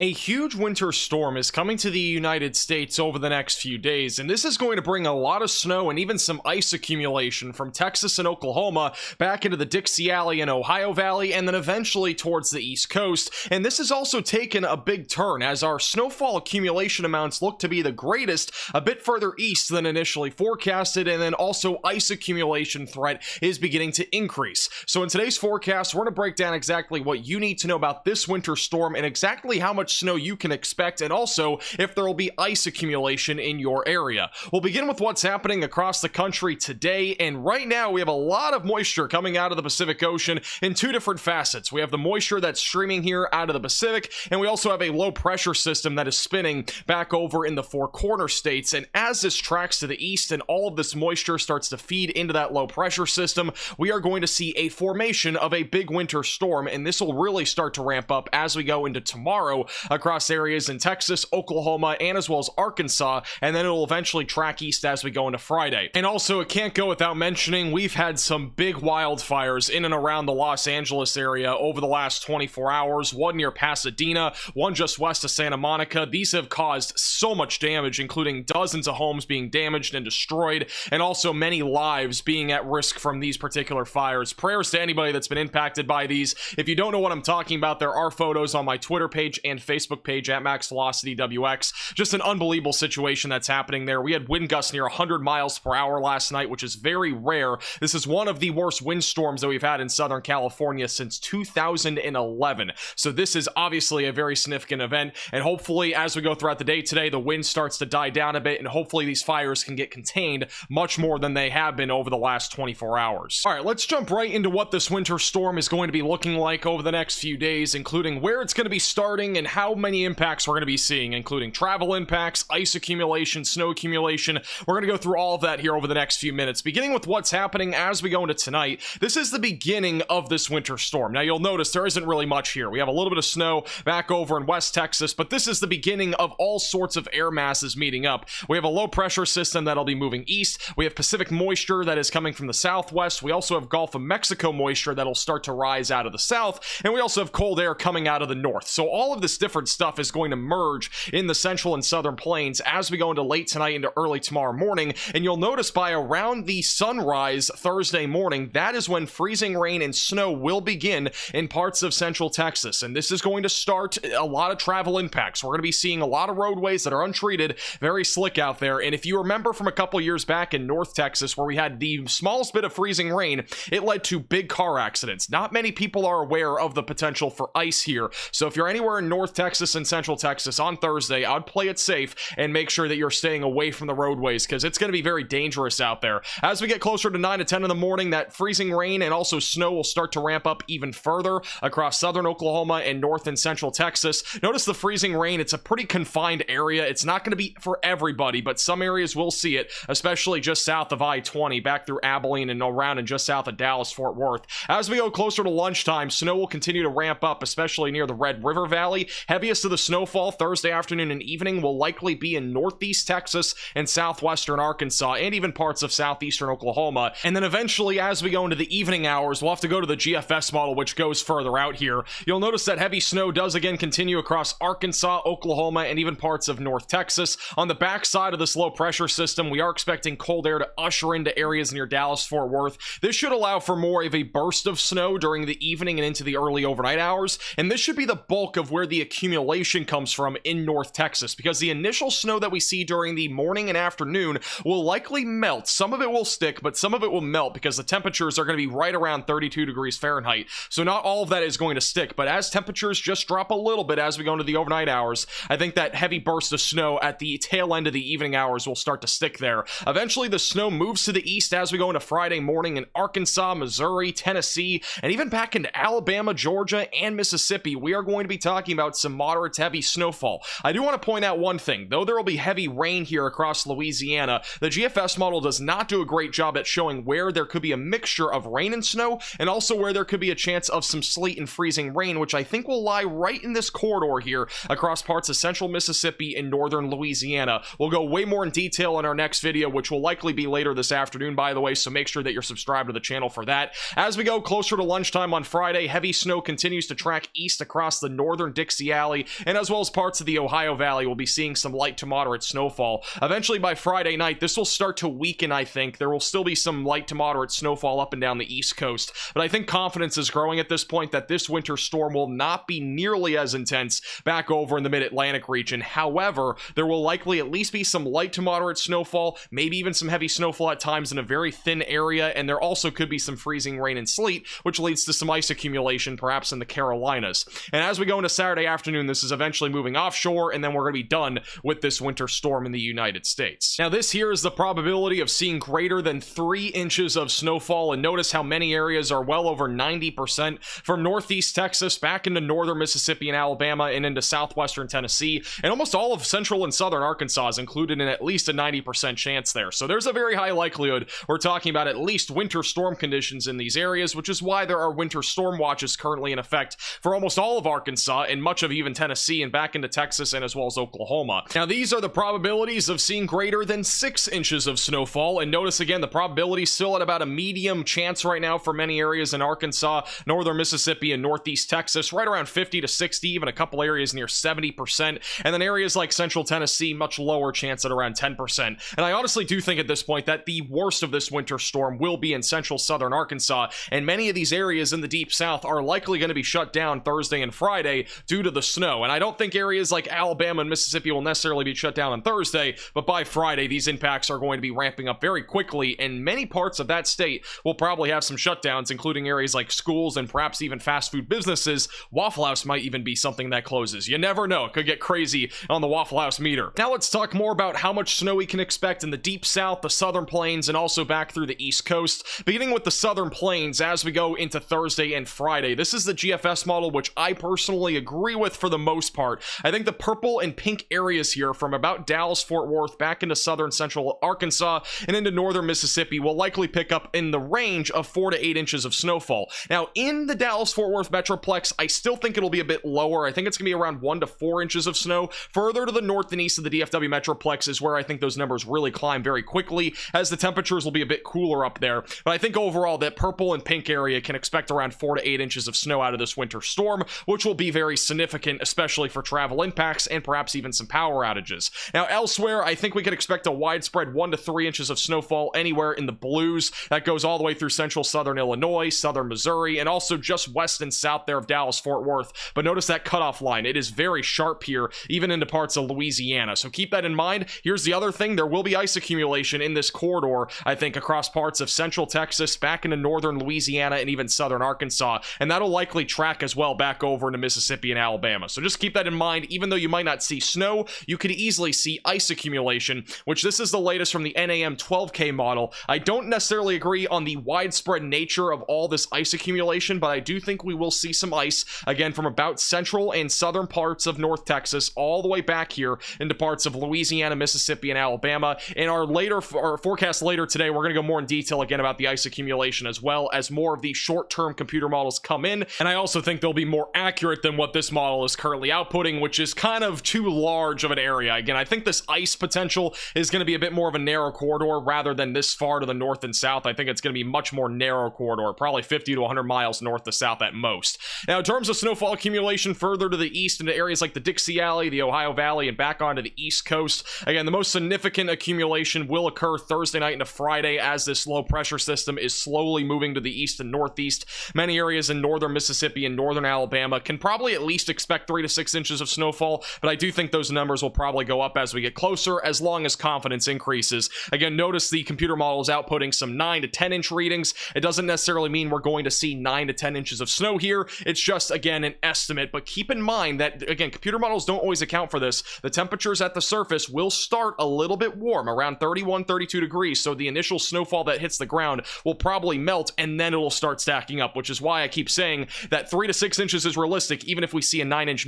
A huge winter storm is coming to the United States over the next few days, and this is going to bring a lot of snow and even some ice accumulation from Texas and Oklahoma back into the Dixie Alley and Ohio Valley, and then eventually towards the East Coast. And this has also taken a big turn as our snowfall accumulation amounts look to be the greatest a bit further east than initially forecasted, and then also ice accumulation threat is beginning to increase. So in today's forecast, we're going to break down exactly what you need to know about this winter storm and exactly how much snow you can expect, and also if there will be ice accumulation in your area. We'll begin with what's happening across the country today, and right now we have a lot of moisture coming out of the Pacific Ocean in two different facets. We have the moisture that's streaming here out of the Pacific, and we also have a low pressure system that is spinning back over in the Four Corner states. And as this tracks to the east and all of this moisture starts to feed into that low pressure system, we are going to see a formation of a big winter storm, and this will really start to ramp up as we go into tomorrow across areas in Texas, Oklahoma, and as well as Arkansas, and then it will eventually track east as we go into Friday. And also, it can't go without mentioning, we've had some big wildfires in and around the Los Angeles area over the last 24 hours, one near Pasadena, one just west of Santa Monica. These have caused so much damage, including dozens of homes being damaged and destroyed, and also many lives being at risk from these particular fires. Prayers to anybody that's been impacted by these. If you don't know what I'm talking about, there are photos on my Twitter page and Facebook page at Max Velocity WX. Just an unbelievable situation that's happening there. We had wind gusts near 100 miles per hour last night, which is very rare. This is one of the worst windstorms that we've had in Southern California since 2011. So this is obviously a very significant event, and hopefully as we go throughout the day today, the wind starts to die down a bit, and hopefully these fires can get contained much more than they have been over the last 24 hours. All right, let's jump right into what this winter storm is going to be looking like over the next few days, including where it's going to be starting and how many impacts we're going to be seeing, including travel impacts, ice accumulation, snow accumulation. We're going to go through all of that here over the next few minutes, beginning with what's happening as we go into tonight. This is the beginning of this winter storm. Now you'll notice there isn't really much here. We have a little bit of snow back over in West Texas, but this is the beginning of all sorts of air masses meeting up. We have a low pressure system that'll be moving east. We have Pacific moisture that is coming from the southwest. We also have Gulf of Mexico moisture that'll start to rise out of the south, and we also have cold air coming out of the north. So all of this different stuff is going to merge in the central and southern plains as we go into late tonight into early tomorrow morning. And you'll notice by around the sunrise Thursday morning, that is when freezing rain and snow will begin in parts of central Texas. And this is going to start a lot of travel impacts. We're going to be seeing a lot of roadways that are untreated, very slick out there. And if you remember from a couple years back in North Texas where we had the smallest bit of freezing rain, it led to big car accidents. Not many people are aware of the potential for ice here. So if you're anywhere in North Texas and Central Texas on Thursday, I'd play it safe and make sure that you're staying away from the roadways because it's going to be very dangerous out there. As we get closer to 9 to 10 in the morning, that freezing rain and also snow will start to ramp up even further across southern Oklahoma and north and central Texas. Notice the freezing rain, it's a pretty confined area. It's not going to be for everybody, but some areas will see it, especially just south of I-20, back through Abilene and around and just south of Dallas, Fort Worth. As we go closer to lunchtime, snow will continue to ramp up, especially near the Red River Valley. Heaviest of the snowfall Thursday afternoon and evening will likely be in northeast Texas and southwestern Arkansas and even parts of southeastern Oklahoma. And then eventually, as we go into the evening hours, we'll have to go to the GFS model, which goes further out here. You'll notice that heavy snow does again continue across Arkansas, Oklahoma, and even parts of North Texas. On the backside of this low pressure system, we are expecting cold air to usher into areas near Dallas, Fort Worth. This should allow for more of a burst of snow during the evening and into the early overnight hours, and this should be the bulk of where the accumulation comes from in North Texas, because the initial snow that we see during the morning and afternoon will likely melt. Some of it will stick, but some of it will melt because the temperatures are going to be right around 32 degrees Fahrenheit. So not all of that is going to stick, but as temperatures just drop a little bit as we go into the overnight hours, I think that heavy burst of snow at the tail end of the evening hours will start to stick there. Eventually, the snow moves to the east as we go into Friday morning in Arkansas, Missouri, Tennessee, and even back into Alabama, Georgia, and Mississippi. We are going to be talking about some moderate to heavy snowfall. I do want to point out one thing. Though there will be heavy rain here across Louisiana, the GFS model does not do a great job at showing where there could be a mixture of rain and snow, and also where there could be a chance of some sleet and freezing rain, which I think will lie right in this corridor here across parts of central Mississippi and northern Louisiana. We'll go way more in detail in our next video, which will likely be later this afternoon, by the way, so make sure that you're subscribed to the channel for that. As we go closer to lunchtime on Friday, heavy snow continues to track east across the northern Dixie Dixie Alley, and as well as parts of the Ohio Valley will be seeing some light to moderate snowfall. Eventually by Friday night, this will start to weaken, I think. There will still be some light to moderate snowfall up and down the East Coast, but I think confidence is growing at this point that this winter storm will not be nearly as intense back over in the mid-Atlantic region. However, there will likely at least be some light to moderate snowfall, maybe even some heavy snowfall at times in a very thin area, and there also could be some freezing rain and sleet, which leads to some ice accumulation, perhaps in the Carolinas. And as we go into Saturday afternoon, this is eventually moving offshore, and then we're going to be done with this winter storm in the United States. Now, this here is the probability of seeing greater than 3 inches of snowfall, and notice how many areas are well over 90%, from northeast Texas back into northern Mississippi and Alabama and into southwestern Tennessee, and almost all of central and southern Arkansas is included in at least a 90% chance there. So there's a very high likelihood we're talking about at least winter storm conditions in these areas, which is why there are winter storm watches currently in effect for almost all of Arkansas and much of even Tennessee and back into Texas and as well as Oklahoma. Now, these are the probabilities of seeing greater than 6 inches of snowfall, and notice again the probability still at about a medium chance right now for many areas in Arkansas, northern Mississippi, and northeast Texas, right around 50 to 60, even a couple areas near 70%, and then areas like central Tennessee, much lower chance at around 10%. And I honestly do think at this point that the worst of this winter storm will be in central southern Arkansas, and many of these areas in the deep south are likely going to be shut down Thursday and Friday due to the snow. And I don't think areas like Alabama and Mississippi will necessarily be shut down on Thursday, but by Friday these impacts are going to be ramping up very quickly, and many parts of that state will probably have some shutdowns, including areas like schools and perhaps even fast food businesses. Waffle House might even be something that closes. You never know, it could get crazy on the Waffle House meter. Now let's talk more about how much snow we can expect in the deep south, the southern plains, and also back through the East Coast. Beginning with the southern plains as we go into Thursday and Friday. This is the GFS model, which I personally agree with for the most part. I think the purple and pink areas here from about Dallas, Fort Worth, back into southern central Arkansas and into northern Mississippi will likely pick up in the range of 4 to 8 inches of snowfall. Now, in the Dallas-Fort Worth Metroplex, I still think it'll be a bit lower. I think it's going to be around 1 to 4 inches of snow. Further to the north and east of the DFW Metroplex is where I think those numbers really climb very quickly, as the temperatures will be a bit cooler up there. But I think overall that purple and pink area can expect around 4 to 8 inches of snow out of this winter storm, which will be very significant, especially for travel impacts and perhaps even some power outages. Now, elsewhere, I think we could expect a widespread 1 to 3 inches of snowfall anywhere in the blues. That goes all the way through central southern Illinois, southern Missouri, and also just west and south there of Dallas-Fort Worth. But notice that cutoff line. It is very sharp here, even into parts of Louisiana. So keep that in mind. Here's the other thing. There will be ice accumulation in this corridor, I think, across parts of central Texas, back into northern Louisiana, and even southern Arkansas. And that'll likely track as well back over into Mississippi and Alabama. So just keep that in mind. Even though you might not see snow, you could easily see ice accumulation, which this is the latest from the NAM 12K model. I don't necessarily agree on the widespread nature of all this ice accumulation, but I do think we will see some ice, again, from about central and southern parts of North Texas all the way back here into parts of Louisiana, Mississippi, and Alabama. In our forecast later today, we're going to go more in detail again about the ice accumulation as well as more of the short-term computer models come in, and I also think they'll be more accurate than what this model is currently outputting, which is kind of too large of an area. Again, I think this ice potential is going to be a bit more of a narrow corridor rather than this far to the north and south. I think it's going to be much more narrow corridor, probably 50 to 100 miles north to south at most. Now, in terms of snowfall accumulation further to the east into areas like the Dixie Alley, the Ohio Valley, and back onto the East Coast, again, the most significant accumulation will occur Thursday night into Friday as this low pressure system is slowly moving to the east and northeast. Many areas in northern Mississippi and northern Alabama can probably at least expect 3 to 6 inches of snowfall, but I do think those numbers will probably go up as we get closer, as long as confidence increases. Again, notice the computer model is outputting some 9 to 10 inch readings. It doesn't necessarily mean we're going to see 9 to 10 inches of snow here. It's just, again, an estimate, but keep in mind that, again, computer models don't always account for this. The temperatures at the surface will start a little bit warm, around 31, 32 degrees, so the initial snowfall that hits the ground will probably melt, and then it'll start stacking up, which is why I keep saying that 3 to 6 inches is realistic, even if we see a 9-inch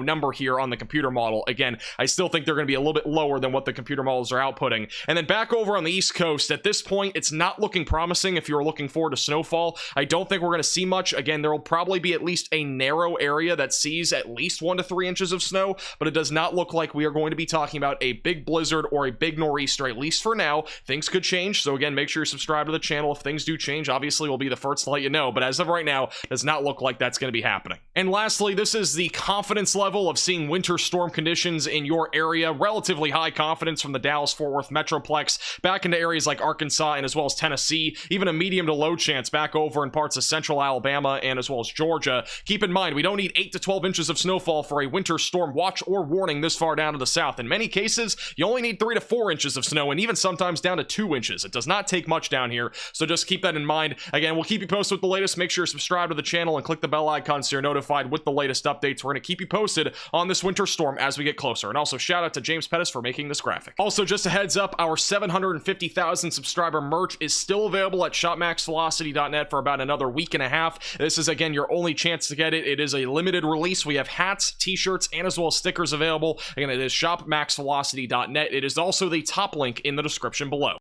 number here on the computer model. Again, I still think they're going to be a little bit lower than what the computer models are outputting. And then back over on the East Coast, at this point, it's not looking promising if you're looking forward to snowfall. I don't think we're going to see much. Again, there will probably be at least a narrow area that sees at least 1 to 3 inches of snow, but it does not look like we are going to be talking about a big blizzard or a big nor'easter, at least for now. Things could change, so again, make sure you're subscribed to the channel. If things do change, obviously we'll be the first to let you know, but as of right now, does not look like that's going to be happening. And lastly, this is is the confidence level of seeing winter storm conditions in your area. Relatively high confidence from the Dallas-Fort Worth Metroplex back into areas like Arkansas and as well as Tennessee. Even a medium to low chance back over in parts of central Alabama and as well as Georgia. Keep in mind, we don't need 8 to 12 inches of snowfall for a winter storm watch or warning this far down to the south. In many cases, you only need 3 to 4 inches of snow and even sometimes down to 2 inches. It does not take much down here, so just keep that in mind. Again, we'll keep you posted with the latest. Make sure you're subscribed to the channel and click the bell icon so you're notified with the latest updates. We're going to keep you posted on this winter storm as we get closer. And also shout out to James Pettis for making this graphic. Also, just a heads up, our 750,000 subscriber merch is still available at shopmaxvelocity.net for about another week and a half. This is, again, your only chance to get it. It is a limited release. We have hats, t-shirts, and as well as stickers available. Again, it is shopmaxvelocity.net. It is also the top link in the description below.